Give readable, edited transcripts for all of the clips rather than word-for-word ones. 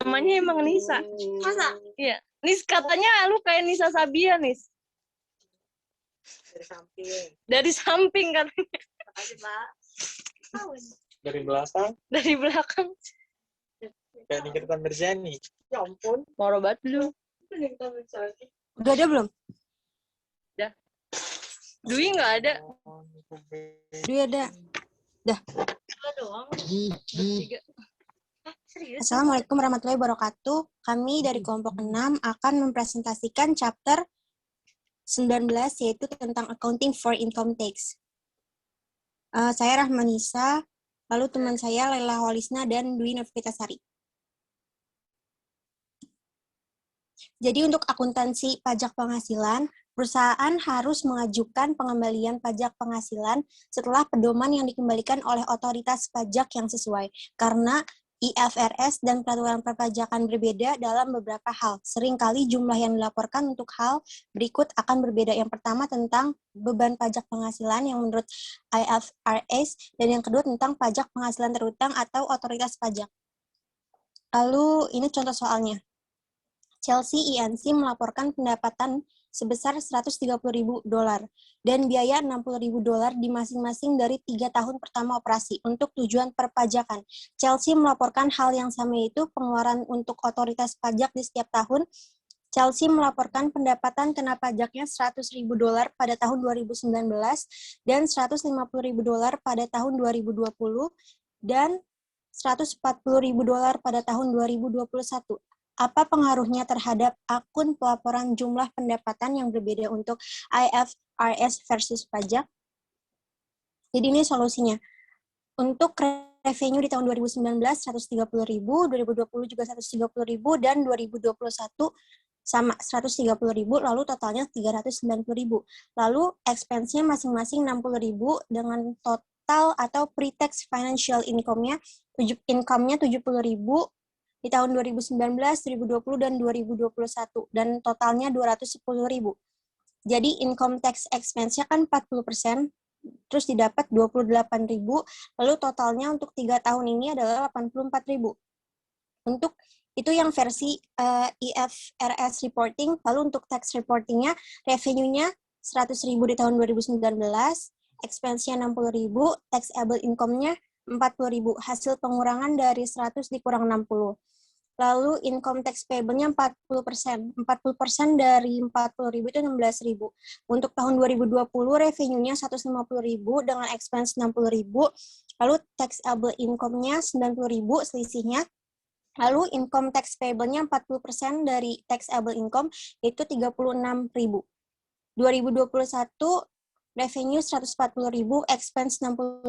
Namanya emang Nisa. Masa? Iya. Nis, katanya lu kayak Nisa Sabia, Nis. Dari samping. Dari samping katanya. Makasih, Pak. Dari belakang. Dari belakang. Kayak Nikita Mirzani. Ya ampun. Moro banget lu. Udah ada belum? Dwi nggak ada. Dwi ada. Dah. Dua doang. Bertiga. Serius? Assalamualaikum warahmatullahi wabarakatuh. Kami dari kelompok 6 akan mempresentasikan chapter 19 yaitu tentang accounting for income tax. Saya Rahmanisa, lalu teman saya Laila Walisna dan Dwi Novitasari. Jadi untuk akuntansi pajak penghasilan, perusahaan harus mengajukan pengembalian pajak penghasilan setelah pedoman yang dikembalikan oleh otoritas pajak yang sesuai. Karena IFRS dan peraturan perpajakan berbeda dalam beberapa hal. Seringkali jumlah yang dilaporkan untuk hal berikut akan berbeda. Yang pertama tentang beban pajak penghasilan yang menurut IFRS, dan yang kedua tentang pajak penghasilan terutang atau otoritas pajak. Lalu ini contoh soalnya. Chelsea INC melaporkan pendapatan sebesar $130.000 dan biaya $60.000 di masing-masing dari 3 tahun pertama operasi untuk tujuan perpajakan. Chelsea melaporkan hal yang sama, yaitu pengeluaran untuk otoritas pajak di setiap tahun. Chelsea melaporkan pendapatan kena pajaknya $100.000 pada tahun 2019 dan $150.000 pada tahun 2020 dan $140.000 pada tahun 2021. Apa pengaruhnya terhadap akun pelaporan jumlah pendapatan yang berbeda untuk IFRS versus pajak? Jadi ini solusinya. Untuk revenue di tahun 2019 130.000, 2020 juga 130.000, dan 2021 sama 130.000, lalu totalnya 390.000. Lalu expense-nya masing-masing 60.000 dengan total atau pre-tax financial income-nya 70.000 di tahun 2019, 2020, dan 2021, dan totalnya 210.000. Jadi income tax expense-nya kan 40%, terus didapat 28.000, lalu totalnya untuk 3 tahun ini adalah 84.000. Untuk itu yang versi IFRS reporting, lalu untuk tax reporting-nya, revenue-nya 100.000 di tahun 2019, expense-nya 60.000, taxable income-nya 40.000, hasil pengurangan dari 100 dikurang 60. Lalu income tax payable-nya 40%. 40% dari 40.000 itu 16.000. Untuk tahun 2020 revenue-nya 150.000 dengan expense 60.000. Lalu taxable income-nya 90.000 selisihnya. Lalu income tax payable-nya 40% dari taxable income yaitu 36.000. 2021 revenue 140.000, expense 60.000,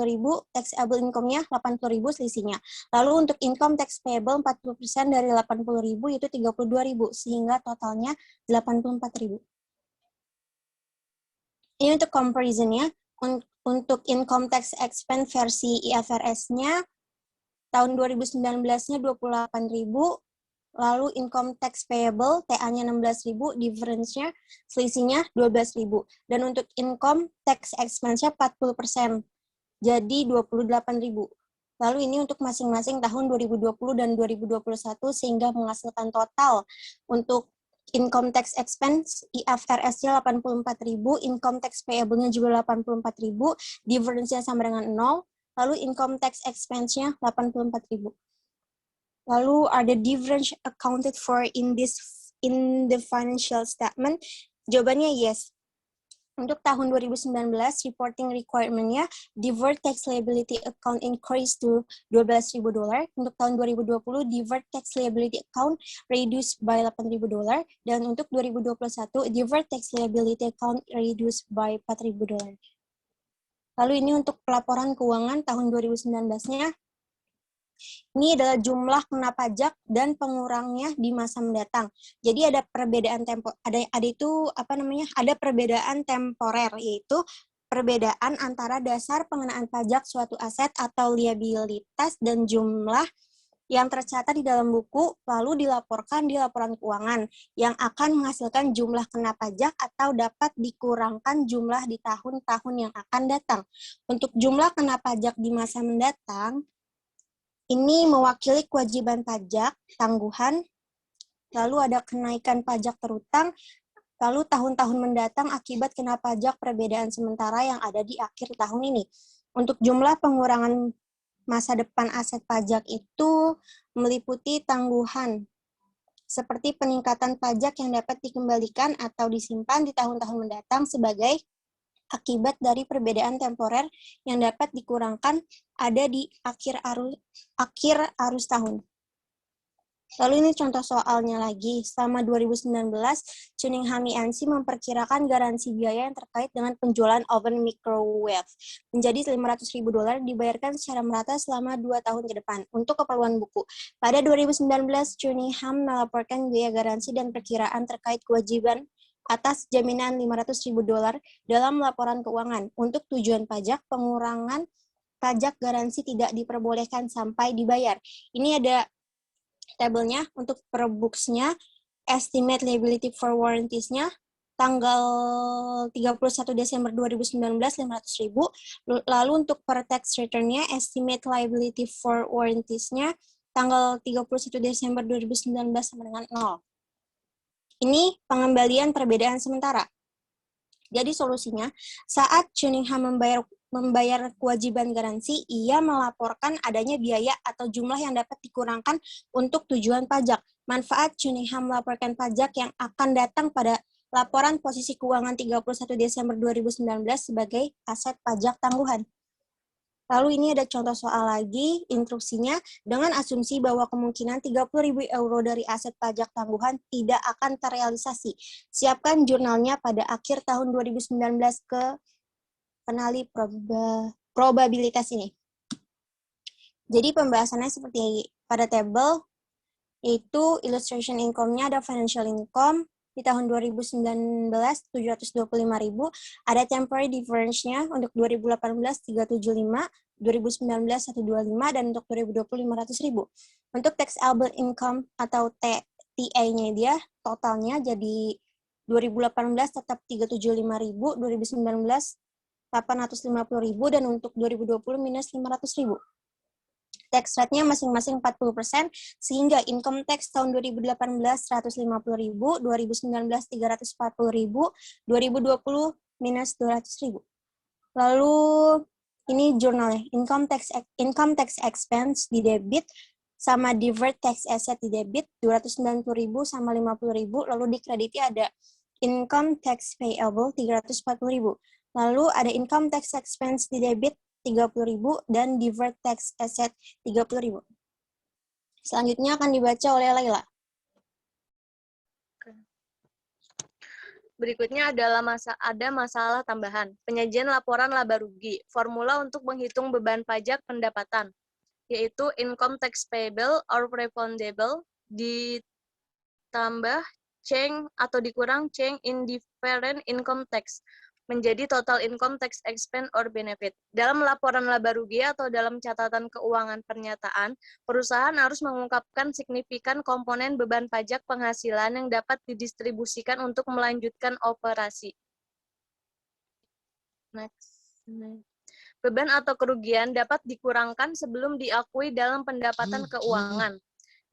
taxable income-nya 80.000 selisihnya. Lalu untuk income tax payable 40% dari 80.000 itu 32.000 sehingga totalnya 84.000. Ini untuk comparison-nya. Untuk income tax expense versi IFRS-nya tahun 2019-nya 28.000. Lalu income tax payable, TA-nya 16.000, difference-nya, selisihnya 12.000. Dan untuk income tax expense-nya 40%, jadi 28.000. Lalu ini untuk masing-masing tahun 2020 dan 2021, sehingga menghasilkan total untuk income tax expense, IFRS-nya 84.000, income tax payable-nya juga 84.000, difference-nya sama dengan 0, lalu income tax expense-nya 84.000. Lalu ada difference accounted for in the financial statement? Jawabannya yes. Untuk tahun 2019, reporting requirement-nya deferred tax liability account increase to $12.000. Untuk tahun 2020, deferred tax liability account reduced by $8.000. Dan untuk 2021, deferred tax liability account reduced by $4.000. Lalu ini untuk pelaporan keuangan tahun 2019-nya. Ini adalah jumlah kena pajak dan pengurangnya di masa mendatang. Jadi ada perbedaan ada perbedaan temporer, yaitu perbedaan antara dasar pengenaan pajak suatu aset atau liabilitas dan jumlah yang tercatat di dalam buku lalu dilaporkan di laporan keuangan yang akan menghasilkan jumlah kena pajak atau dapat dikurangkan jumlah di tahun-tahun yang akan datang. Untuk jumlah kena pajak di masa mendatang, Ini mewakili kewajiban pajak, tangguhan, lalu ada kenaikan pajak terutang, lalu tahun-tahun mendatang akibat kena pajak perbedaan sementara yang ada di akhir tahun ini. Untuk jumlah pengurangan masa depan aset pajak itu meliputi tangguhan, seperti peningkatan pajak yang dapat dikembalikan atau disimpan di tahun-tahun mendatang sebagai akibat dari perbedaan temporer yang dapat dikurangkan ada di akhir arus tahun. Lalu ini contoh soalnya lagi. Selama 2019, Cunningham INC memperkirakan garansi biaya yang terkait dengan penjualan oven microwave menjadi $500.000 dibayarkan secara merata selama 2 tahun ke depan untuk keperluan buku. Pada 2019, Cunningham melaporkan biaya garansi dan perkiraan terkait kewajiban atas jaminan $500.000 dalam laporan keuangan. Untuk tujuan pajak, pengurangan pajak garansi tidak diperbolehkan sampai dibayar. Ini ada tabelnya untuk per books-nya, estimate liability for warranties-nya, tanggal 31 Desember 2019, 500.000. Lalu untuk per tax return-nya, estimate liability for warranties-nya, tanggal 31 Desember 2019 sama dengan 0. Ini pengembalian perbedaan sementara. Jadi solusinya, saat Cunningham membayar kewajiban garansi, ia melaporkan adanya biaya atau jumlah yang dapat dikurangkan untuk tujuan pajak. Manfaat Cunningham melaporkan pajak yang akan datang pada laporan posisi keuangan 31 Desember 2019 sebagai aset pajak tangguhan. Lalu ini ada contoh soal lagi, instruksinya, dengan asumsi bahwa kemungkinan 30.000 euro dari aset pajak tangguhan tidak akan terrealisasi. Siapkan jurnalnya pada akhir tahun 2019 ke kenali probabilitas ini. Jadi pembahasannya seperti pada tabel, yaitu illustration income-nya ada financial income, di tahun 2019 725.000, ada temporary difference-nya untuk 2018 375, 2019 125, dan untuk 2020 500.000. Untuk taxable income atau TA-nya dia totalnya jadi 2018 tetap 375.000, 2019 850.000, dan untuk 2020 minus 500.000. Tax rate-nya masing-masing 40%, sehingga income tax tahun 2018 150.000, 2019 340.000, 2020 minus 200.000. Lalu ini jurnalnya, income tax expense di debit sama deferred tax asset di debit 290.000 sama 50.000, lalu di krediti ada income tax payable 340.000. Lalu ada income tax expense di debit 30.000 dan deferred tax asset 30.000. Selanjutnya akan dibaca oleh Laila. Berikutnya adalah masalah tambahan. Penyajian laporan laba rugi. Formula untuk menghitung beban pajak pendapatan, yaitu income tax payable or refundable ditambah change atau dikurang change in different income tax menjadi total income tax expense or benefit. Dalam laporan laba rugi atau dalam catatan keuangan pernyataan, perusahaan harus mengungkapkan signifikan komponen beban pajak penghasilan yang dapat didistribusikan untuk melanjutkan operasi. Next. Beban atau kerugian dapat dikurangkan sebelum diakui dalam pendapatan keuangan.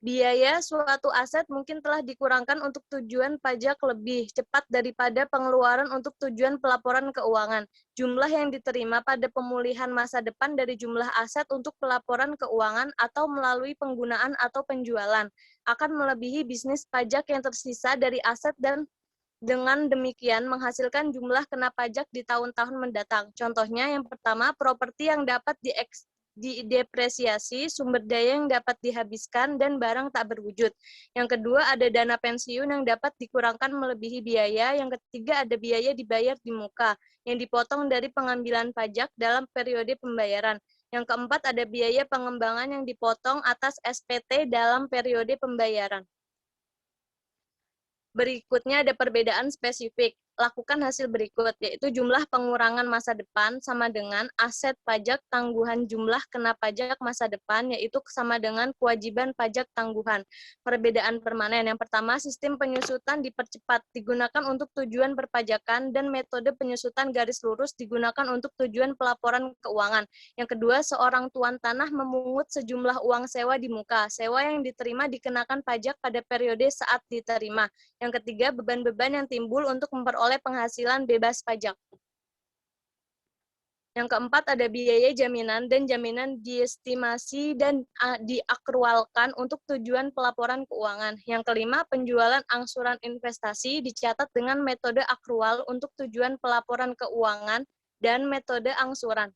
Biaya suatu aset mungkin telah dikurangkan untuk tujuan pajak lebih cepat daripada pengeluaran untuk tujuan pelaporan keuangan. Jumlah yang diterima pada pemulihan masa depan dari jumlah aset untuk pelaporan keuangan atau melalui penggunaan atau penjualan akan melebihi bisnis pajak yang tersisa dari aset dan dengan demikian menghasilkan jumlah kena pajak di tahun-tahun mendatang. Contohnya yang pertama, properti yang dapat didepresiasi, sumber daya yang dapat dihabiskan, dan barang tak berwujud. Yang kedua, ada dana pensiun yang dapat dikurangkan melebihi biaya. Yang ketiga, ada biaya dibayar di muka, yang dipotong dari pengambilan pajak dalam periode pembayaran. Yang keempat, ada biaya pengembangan yang dipotong atas SPT dalam periode pembayaran. Berikutnya ada perbedaan spesifik. lakukan hasil berikut, yaitu jumlah pengurangan masa depan sama dengan aset pajak tangguhan jumlah kena pajak masa depan, yaitu sama dengan kewajiban pajak tangguhan. Perbedaan permanen. Yang pertama, sistem penyusutan dipercepat, digunakan untuk tujuan perpajakan, dan metode penyusutan garis lurus digunakan untuk tujuan pelaporan keuangan. Yang kedua, seorang tuan tanah memungut sejumlah uang sewa di muka. Sewa yang diterima dikenakan pajak pada periode saat diterima. Yang ketiga, beban-beban yang timbul untuk memperoleh penghasilan bebas pajak. Yang keempat, ada biaya jaminan dan jaminan diestimasi dan diakrualkan untuk tujuan pelaporan keuangan. Yang kelima, penjualan angsuran investasi dicatat dengan metode akrual untuk tujuan pelaporan keuangan dan metode angsuran.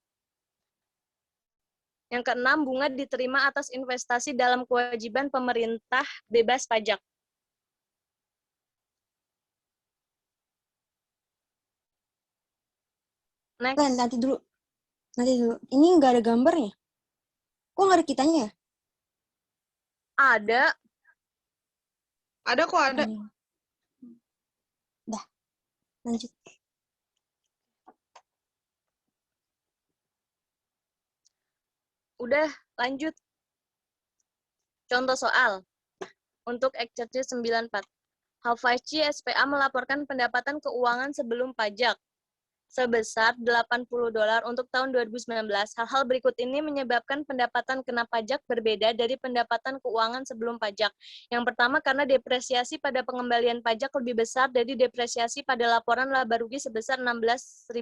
Yang keenam, bunga diterima atas investasi dalam kewajiban pemerintah bebas pajak. Next. Nanti dulu. Ini nggak ada gambarnya. Kok nggak ada kitanya ya? Ada. Ada kok, ada. Dah, lanjut. Udah, lanjut. Contoh soal. Untuk exercise 94. Hafaici SPA melaporkan pendapatan keuangan sebelum pajak sebesar $80 untuk tahun 2019. Hal-hal berikut ini menyebabkan pendapatan kena pajak berbeda dari pendapatan keuangan sebelum pajak. Yang pertama, karena depresiasi pada pengembalian pajak lebih besar dari depresiasi pada laporan laba rugi sebesar $16.000.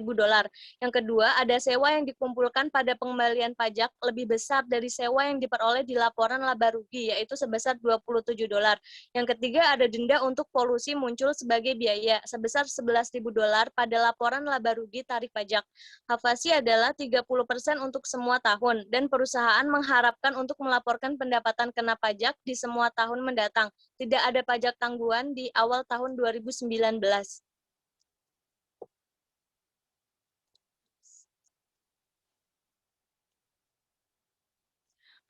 Yang kedua, ada sewa yang dikumpulkan pada pengembalian pajak lebih besar dari sewa yang diperoleh di laporan laba rugi, yaitu sebesar $27. Yang ketiga, ada denda untuk polusi muncul sebagai biaya sebesar $11.000 pada laporan laba rugi tarif pajak. Hafasi adalah 30% untuk semua tahun, dan perusahaan mengharapkan untuk melaporkan pendapatan kena pajak di semua tahun mendatang. Tidak ada pajak tangguhan di awal tahun 2019.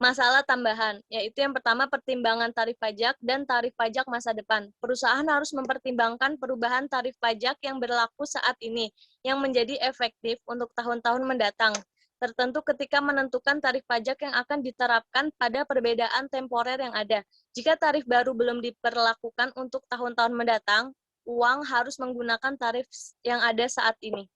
Masalah tambahan, yaitu yang pertama pertimbangan tarif pajak dan tarif pajak masa depan. Perusahaan harus mempertimbangkan perubahan tarif pajak yang berlaku saat ini, yang menjadi efektif untuk tahun-tahun mendatang, tertentu ketika menentukan tarif pajak yang akan diterapkan pada perbedaan temporer yang ada. Jika tarif baru belum diperlakukan untuk tahun-tahun mendatang, uang harus menggunakan tarif yang ada saat ini.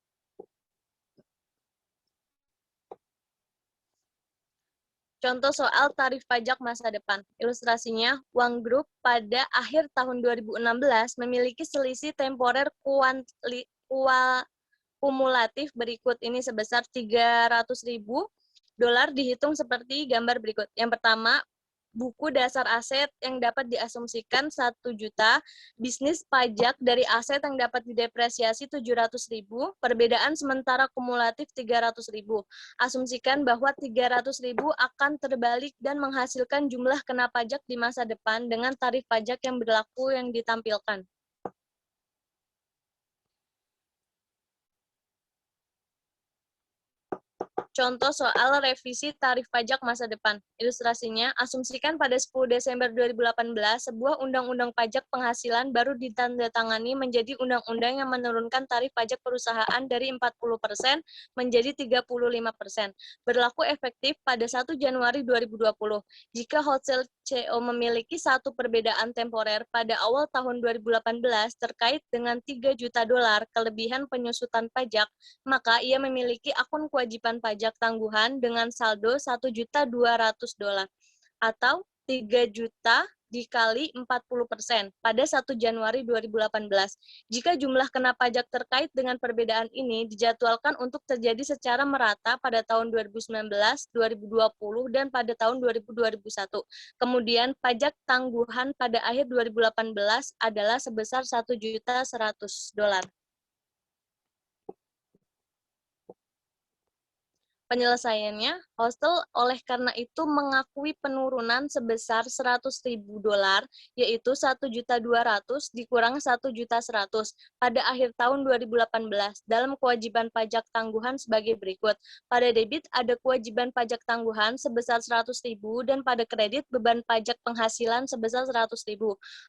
Contoh soal tarif pajak masa depan. Ilustrasinya, uang grup pada akhir tahun 2016 memiliki selisih temporer kumulatif berikut ini sebesar $300.000 dihitung seperti gambar berikut. Yang pertama, buku dasar aset yang dapat diasumsikan 1 juta, bisnis pajak dari aset yang dapat didepresiasi 700.000, perbedaan sementara kumulatif 300.000. Asumsikan bahwa 300.000 akan terbalik dan menghasilkan jumlah kena pajak di masa depan dengan tarif pajak yang berlaku yang ditampilkan. Contoh soal revisi tarif pajak masa depan. Ilustrasinya, asumsikan pada 10 Desember 2018, sebuah undang-undang pajak penghasilan baru ditandatangani menjadi undang-undang yang menurunkan tarif pajak perusahaan dari 40% menjadi 35%. Berlaku efektif pada 1 Januari 2020. Jika wholesale CO memiliki satu perbedaan temporer pada awal tahun 2018 terkait dengan $3 juta kelebihan penyusutan pajak, maka ia memiliki akun kewajiban pajak tangguhan dengan saldo $1.200.000 atau 3 juta dikali 40% pada 1 Januari 2018. Jika jumlah kena pajak terkait dengan perbedaan ini dijadwalkan untuk terjadi secara merata pada tahun 2019, 2020, dan pada tahun 2021. Kemudian pajak tangguhan pada akhir 2018 adalah sebesar $1.100.000. Penyelesaiannya, hostel oleh karena itu mengakui penurunan sebesar $100.000, yaitu 1.200.000 dikurang 1.100.000 pada akhir tahun 2018 dalam kewajiban pajak tangguhan sebagai berikut. Pada debit ada kewajiban pajak tangguhan sebesar 100.000 dan pada kredit beban pajak penghasilan sebesar 100.000.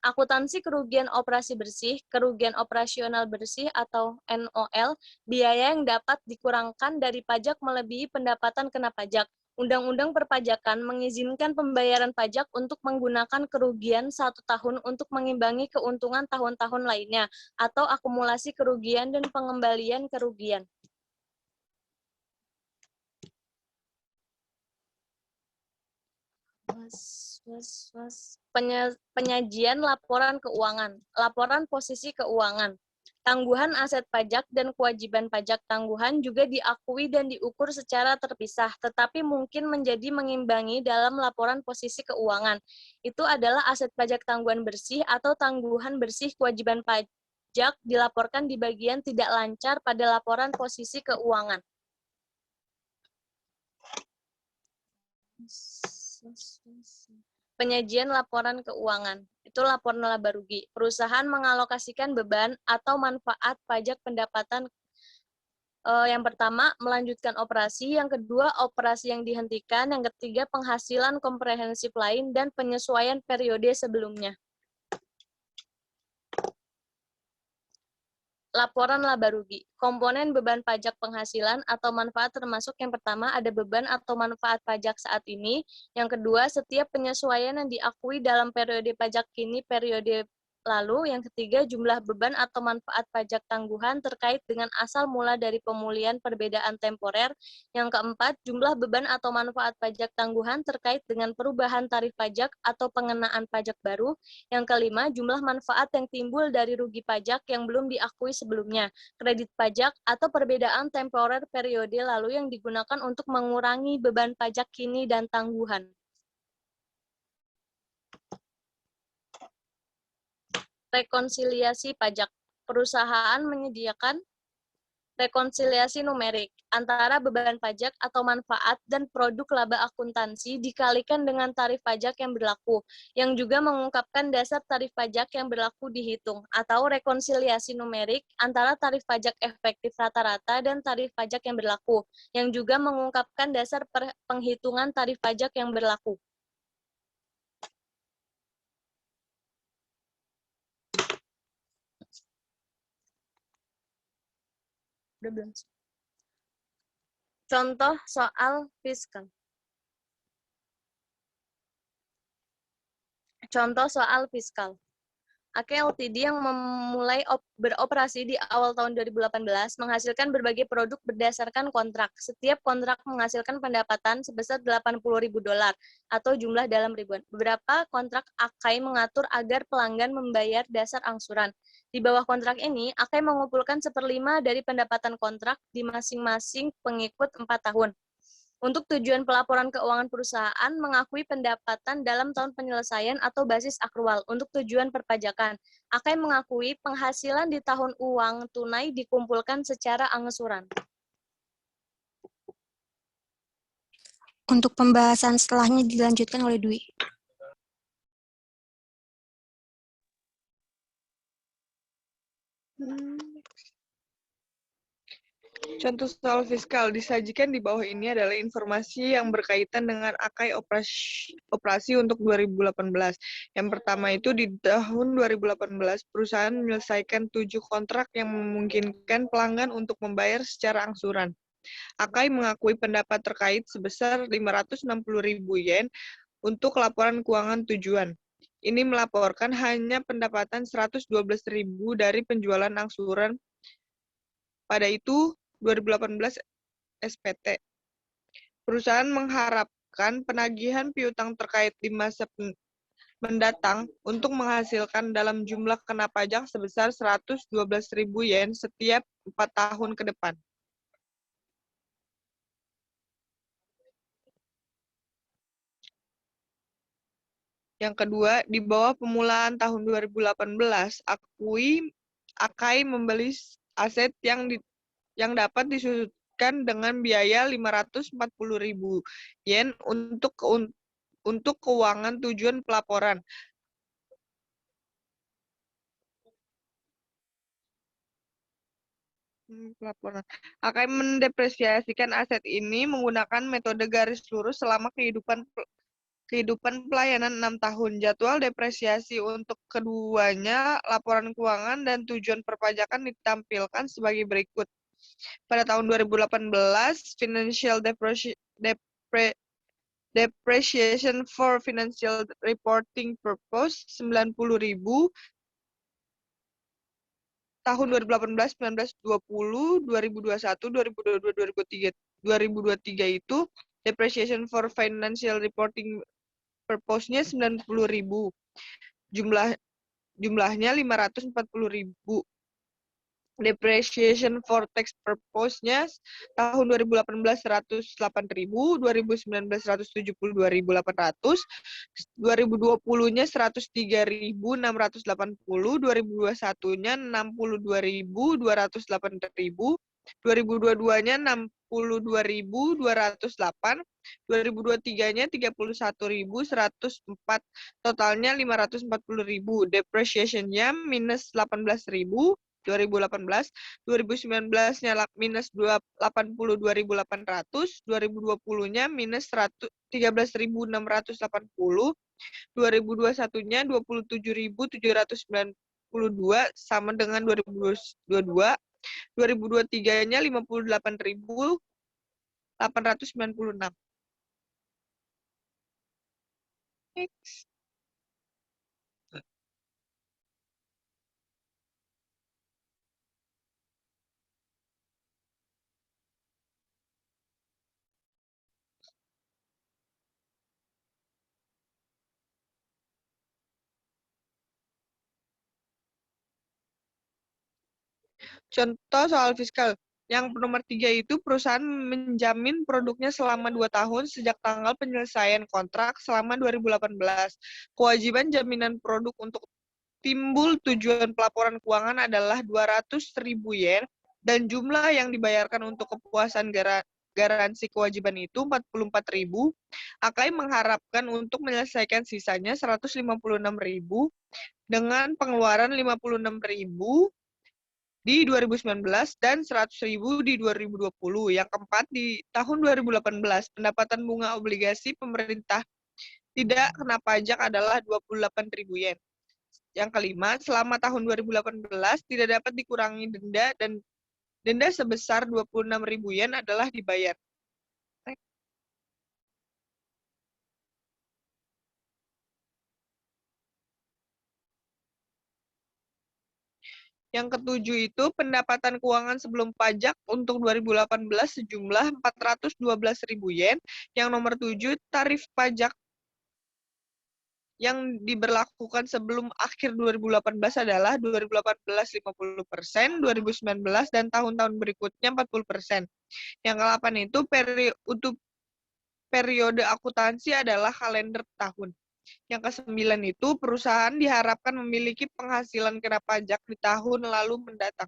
Akuntansi kerugian operasi bersih, kerugian operasional bersih atau NOL, biaya yang dapat dikurangkan dari pajak melebihi pendapatan kena pajak. Undang-Undang Perpajakan mengizinkan pembayaran pajak untuk menggunakan kerugian 1 tahun untuk mengimbangi keuntungan tahun-tahun lainnya, atau akumulasi kerugian dan pengembalian kerugian. Penyajian laporan keuangan, laporan posisi keuangan. Tangguhan aset pajak dan kewajiban pajak tangguhan juga diakui dan diukur secara terpisah, tetapi mungkin menjadi mengimbangi dalam laporan posisi keuangan. Itu adalah aset pajak tangguhan bersih atau tangguhan bersih kewajiban pajak dilaporkan di bagian tidak lancar pada laporan posisi keuangan. Penyajian laporan keuangan. Itu laporan laba rugi. Perusahaan mengalokasikan beban atau manfaat pajak pendapatan. Yang pertama, melanjutkan operasi. Yang kedua, operasi yang dihentikan. Yang ketiga, penghasilan komprehensif lain dan penyesuaian periode sebelumnya. Laporan laba rugi. Komponen beban pajak penghasilan atau manfaat termasuk yang pertama ada beban atau manfaat pajak saat ini. Yang kedua, setiap penyesuaian yang diakui dalam periode pajak kini periode lalu. Yang ketiga, jumlah beban atau manfaat pajak tangguhan terkait dengan asal mula dari pemulihan perbedaan temporer. Yang keempat, jumlah beban atau manfaat pajak tangguhan terkait dengan perubahan tarif pajak atau pengenaan pajak baru. Yang kelima, jumlah manfaat yang timbul dari rugi pajak yang belum diakui sebelumnya, kredit pajak, atau perbedaan temporer periode lalu yang digunakan untuk mengurangi beban pajak kini dan tangguhan. Rekonsiliasi pajak. Perusahaan menyediakan rekonsiliasi numerik antara beban pajak atau manfaat dan produk laba akuntansi dikalikan dengan tarif pajak yang berlaku, yang juga mengungkapkan dasar tarif pajak yang berlaku dihitung, atau rekonsiliasi numerik antara tarif pajak efektif rata-rata dan tarif pajak yang berlaku, yang juga mengungkapkan dasar penghitungan tarif pajak yang berlaku. Udah belum? Contoh soal fiskal. Contoh soal fiskal. AK Ltd yang memulai beroperasi di awal tahun 2018 menghasilkan berbagai produk berdasarkan kontrak. Setiap kontrak menghasilkan pendapatan sebesar $80.000 atau jumlah dalam ribuan. Beberapa kontrak AKAI mengatur agar pelanggan membayar dasar angsuran. Di bawah kontrak ini, AKAI mengumpulkan 1/5 dari pendapatan kontrak di masing-masing pengikut 4 tahun. Untuk tujuan pelaporan keuangan perusahaan mengakui pendapatan dalam tahun penyelesaian atau basis akrual. Untuk tujuan perpajakan, AKAI mengakui penghasilan di tahun uang tunai dikumpulkan secara angsuran. Untuk pembahasan setelahnya dilanjutkan oleh Dwi. Contoh soal fiskal disajikan di bawah ini adalah informasi yang berkaitan dengan AKAI operasi untuk 2018. Yang pertama itu di tahun 2018, perusahaan menyelesaikan 7 kontrak yang memungkinkan pelanggan untuk membayar secara angsuran. AKAI mengakui pendapat terkait sebesar 560.000 yen untuk laporan keuangan tujuan. Ini melaporkan hanya pendapatan 112.000 dari penjualan angsuran. Pada itu, 2018 SPT. Perusahaan mengharapkan penagihan piutang terkait di masa mendatang untuk menghasilkan dalam jumlah kena pajak sebesar 112.000 yen setiap 4 tahun ke depan. Yang kedua, di bawah pemulaan tahun 2018, AKAI membeli aset yang dapat diterbitkan dengan biaya 540.000 yen untuk keuangan tujuan pelaporan. Pelaporan akan mendepresiasikan aset ini menggunakan metode garis lurus selama kehidupan pelayanan 6 tahun. Jadwal depresiasi untuk keduanya, laporan keuangan dan tujuan perpajakan ditampilkan sebagai berikut. Pada tahun 2018, financial depreciation for financial reporting purpose 90.000. Tahun 2018, 19, 20, 2021, 2022, 2023 itu depreciation for financial reporting purpose-nya 90.000. Jumlahnya 540.000. Depreciation for tax purpose-nya tahun 2018 108.000, 2019 172.800, 2020-nya 103.680, 2021-nya 62.208.000, 2022-nya 62.208, 2023-nya 31.104, totalnya 540.000. Depreciation-nya minus 18.000. 2018, 2019-nya minus 82.800, 2020-nya minus 13.680, 2021-nya 27.792 sama dengan 2022, 2023-nya 58.896. Next. Contoh soal fiskal. Yang nomor 3 itu perusahaan menjamin produknya selama 2 tahun sejak tanggal penyelesaian kontrak selama 2018. Kewajiban jaminan produk untuk timbul tujuan pelaporan keuangan adalah 200.000 yen dan jumlah yang dibayarkan untuk kepuasan garansi kewajiban itu 44.000. Akai mengharapkan untuk menyelesaikan sisanya 156.000 dengan pengeluaran 56.000 di 2019 dan 100.000 di 2020. Yang keempat, di tahun 2018, pendapatan bunga obligasi pemerintah tidak kena pajak adalah 28.000 yen. Yang kelima, selama tahun 2018 tidak dapat dikurangi denda dan denda sebesar 26.000 yen adalah dibayar. Yang ketujuh itu pendapatan keuangan sebelum pajak untuk 2018 sejumlah 412.000 yen. Yang nomor 7, tarif pajak yang diberlakukan sebelum akhir 2018 adalah 2018 50%, 2019 dan tahun-tahun berikutnya 40%. Yang ke-8 itu untuk periode akuntansi adalah kalender tahun. Yang ke-9 itu perusahaan diharapkan memiliki penghasilan kena pajak di tahun lalu mendatang.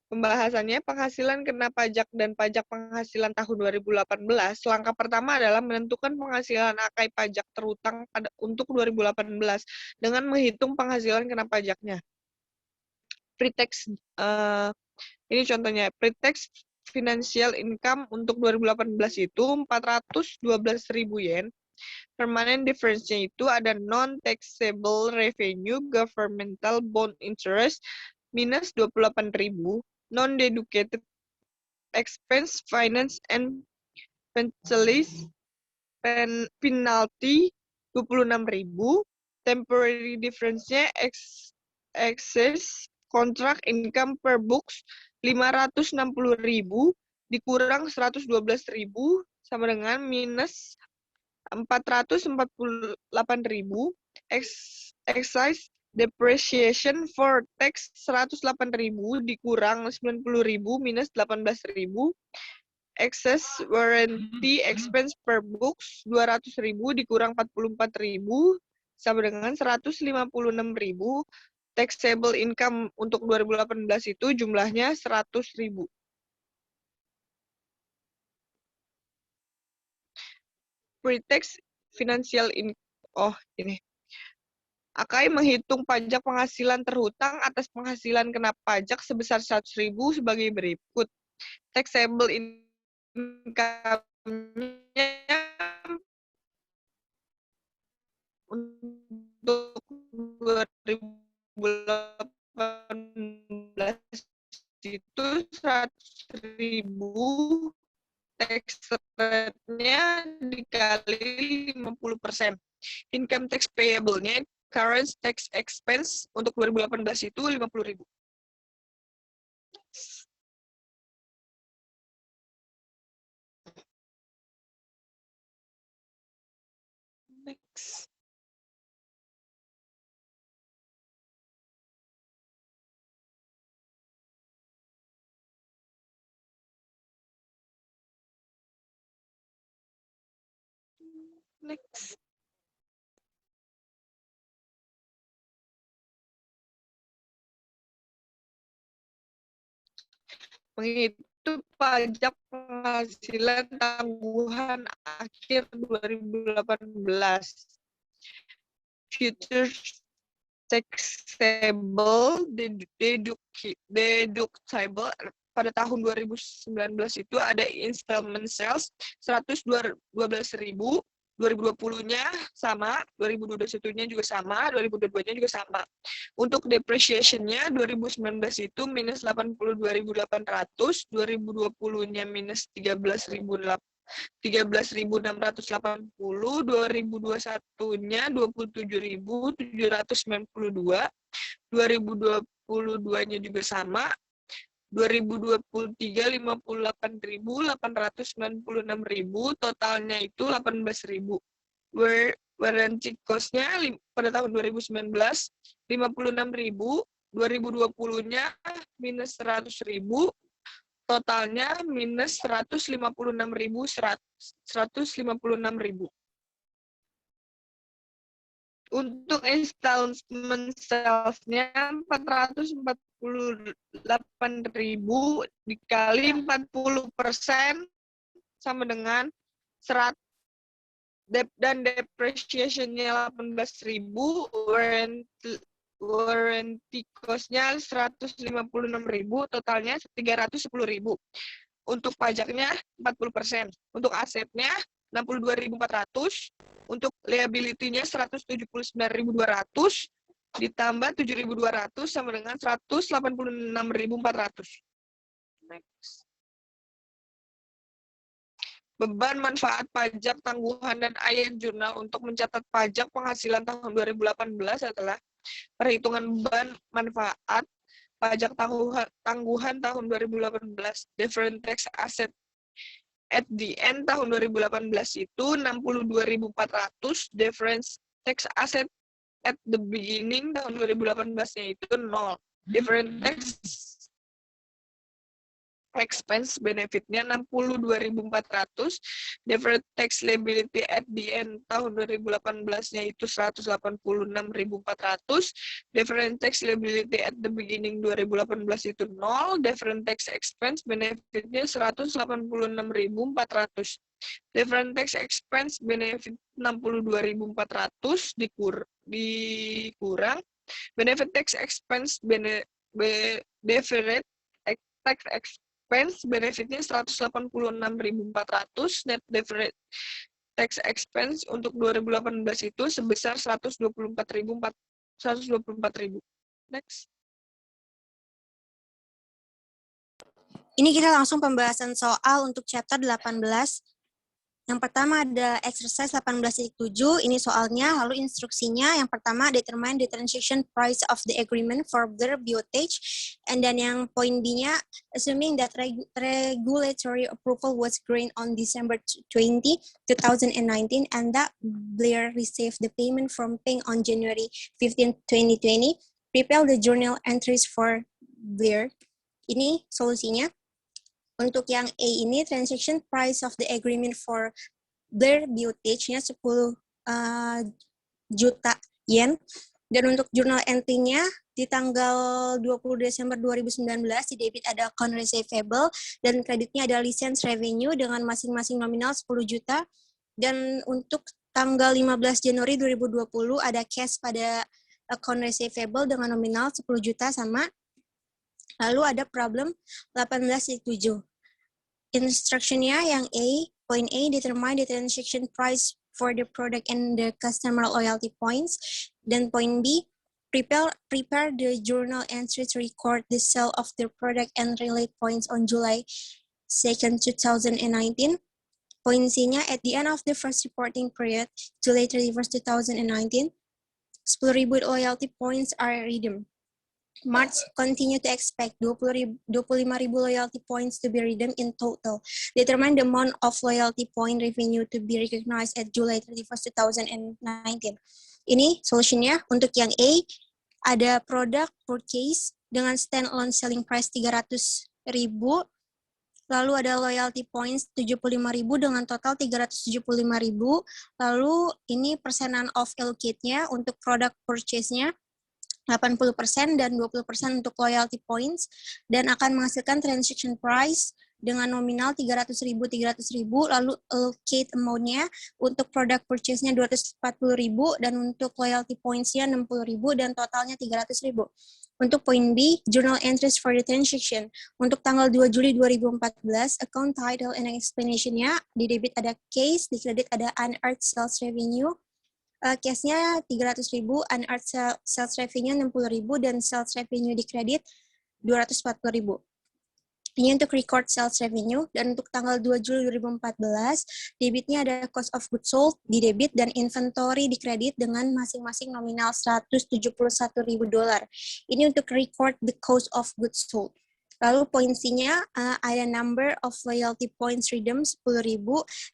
Pembahasannya, penghasilan kena pajak dan pajak penghasilan tahun 2018. Langkah pertama adalah menentukan penghasilan akai pajak terutang untuk 2018 dengan menghitung penghasilan kena pajaknya. Pre-tax, ini contohnya, pre-tax financial income untuk 2018 itu 412.000 yen. Permanent difference-nya itu ada non-taxable revenue, governmental bond interest, minus 28.000, non-deducted expense, finance and penalty 26.000, temporary difference-nya excess contract income per books 560.000 dikurang 112.000 sama dengan minus 448.000. Excise depreciation for tax 108.000 dikurang 90.000 minus 18.000. Excess warranty expense per books 200.000 dikurang 44.000 sama dengan 156.000. taxable income untuk 2018 itu jumlahnya 100.000. Pre-tax financial ini. Akai menghitung pajak penghasilan terhutang atas penghasilan kena pajak sebesar 100.000 sebagai berikut. Taxable income-nya untuk 2018 itu 100.000, tax rate-nya dikali 50%. Income tax payable-nya current tax expense untuk 2018 itu 50.000. Next. Next. Menghitung pajak penghasilan tangguhan akhir 2018. Future taxable deductible pada tahun 2019 itu ada installment sales 112.000, 2020-nya sama, 2021-nya juga sama, 2022-nya juga sama. Untuk depreciation-nya 2019 itu minus 82.800, 2020-nya minus 13.680, 2021-nya 27.792, 2022-nya juga sama, 2023 58.896.000, totalnya itu 18.000. Warranty cost-nya pada tahun 2019 56.000, 2020-nya minus 100.000, totalnya minus 156.000. Untuk installment sales-nya 448.000 dikali 40% sama dengan 100, dan depreciation-nya 18.000, warranty cost-nya 156.000, totalnya 310.000. Untuk pajaknya 40%. Untuk asetnya 62.400, untuk liability-nya 179.200, ditambah 7.200 sama dengan 186.400. Next. Beban manfaat pajak tangguhan dan ayat jurnal untuk mencatat pajak penghasilan tahun 2018 adalah perhitungan beban manfaat pajak tangguhan tahun 2018, different tax asset at the end tahun 2018 itu 62.400, difference tax asset at the beginning tahun 2018-nya itu 0. Different tax expense benefit-nya 62.400, different tax liability at the end tahun 2018-nya itu 186.400, different tax liability at the beginning 2018 itu 0, different tax expense benefit-nya 186.400, different tax expense benefit 62.400 dikurang benefit tax expense deferred tax expense benefitnya 186.400, net deferred tax expense untuk 2018 itu sebesar 124.000. Next. Ini kita langsung pembahasan soal untuk chapter 18. Yang pertama ada exercise 18.7, ini soalnya, lalu instruksinya. Yang pertama, determine the transaction price of the agreement for Blair Biotage. And then yang poin B-nya, assuming that regulatory approval was granted on December 20, 2019, and that Blair received the payment from Ping on January 15, 2020, prepare the journal entries for Blair. Ini solusinya. Untuk yang A ini, transaction price of the agreement for Blair Biotage-nya 10 juta yen. Dan untuk journal entry-nya, di tanggal 20 Desember 2019 di debit ada account receivable dan kreditnya ada license revenue dengan masing-masing nominal 10 juta. Dan untuk tanggal 15 Januari 2020 ada cash pada account receivable dengan nominal 10 juta sama. Lalu ada problem 18.7. Instructionnya yang A, point A, determine the transaction price for the product and the customer loyalty points. Dan point B, prepare the journal entry to record the sale of the product and relate points on July 2nd, 2019. Point C-nya, at the end of the first reporting period, July 31st, 2019, 10,000 loyalty points are redeemed. March continue to expect 25,000 loyalty points to be redeemed in total. Determine the amount of loyalty point revenue to be recognized at July 31st, 2019. Ini solusinya untuk yang A, ada product purchase dengan standalone selling price 300.000, lalu ada loyalty points 75.000 dengan total 375.000, lalu ini persenan off allocate-nya untuk product purchase-nya 80% dan 20% untuk loyalty points, dan akan menghasilkan transaction price dengan nominal 300.000, lalu allocate amount-nya untuk product purchase-nya 240.000 dan untuk loyalty points-nya 60.000 dan totalnya 300.000. Untuk point B, journal entries for the transaction. Untuk tanggal 2 Juli 2014, account title and explanation-nya di debit ada case, di kredit ada unearned sales revenue. Case-nya 300.000, unearned sales revenue 60.000 dan sales revenue di kredit 240.000. Ini untuk record sales revenue. Dan untuk tanggal 2 Juli 2014, debitnya ada cost of goods sold di debit dan inventory di kredit dengan masing-masing nominal $171.000. Ini untuk record the cost of goods sold. Lalu point C-nya ada number of loyalty points redeemed 10.000,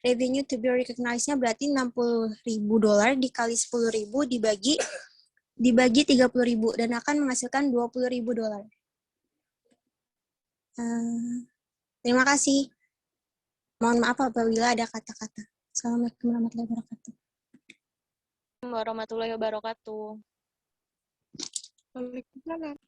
revenue to be recognized-nya berarti $60.000 dikali 10.000 dibagi 30.000 dan akan menghasilkan $20.000. Terima kasih. Mohon maaf apabila ada kata-kata. Assalamualaikum warahmatullahi wabarakatuh. Warahmatullahi wabarakatuh. Waalaikumsalam.